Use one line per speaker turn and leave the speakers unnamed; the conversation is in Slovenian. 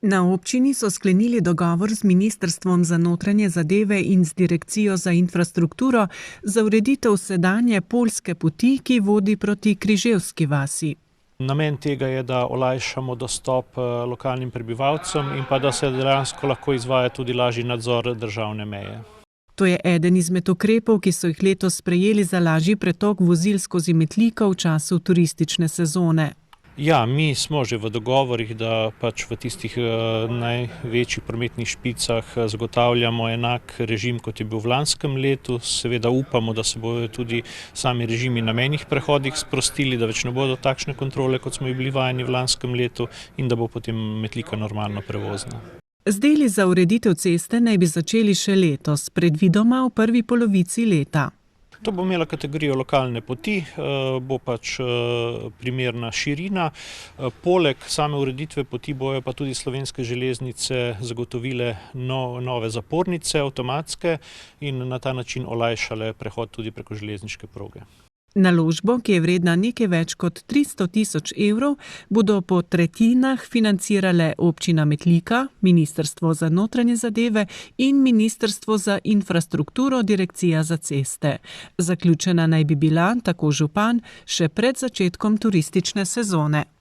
Na občini so sklenili dogovor z Ministrstvom za notranje zadeve in z Direkcijo za infrastrukturo za ureditev sedanje poljske poti, ki vodi proti Križevski vasi.
Namen tega je, da olajšamo dostop lokalnim prebivalcem in pa da se dejansko lahko izvaja tudi lažji nadzor državne meje.
To je eden izmed ukrepov, ki so jih letos sprejeli za lažji pretok vozil skozi Metlika v času turistične sezone.
Ja, mi smo že v dogovorih, da pač v tistih največjih prometnih špicah zagotavljamo enak režim, kot je bil v lanskem letu. Seveda upamo, da se bodo tudi sami režimi na mejnih prehodih sprostili, da več ne bodo takšne kontrole, kot smo bili vajeni v lanskem letu in da bo potem Metlika normalno prevozna.
Z deli za ureditev ceste naj bi začeli še letos, predvidoma v prvi polovici leta.
To bo imela kategorijo lokalne poti, bo pač primerna širina. Poleg same ureditve poti bojo pa tudi Slovenske železnice zagotovile nove zapornice, avtomatske, in na ta način olajšale prehod tudi preko železniške proge.
Naložbo, ki je vredna nekaj več kot 300 tisoč evrov, bodo po tretjinah financirale občina Metlika, Ministrstvo za notranje zadeve in Ministrstvo za infrastrukturo, Direkcija za ceste. Zaključena naj bi bila, tako župan, še pred začetkom turistične sezone.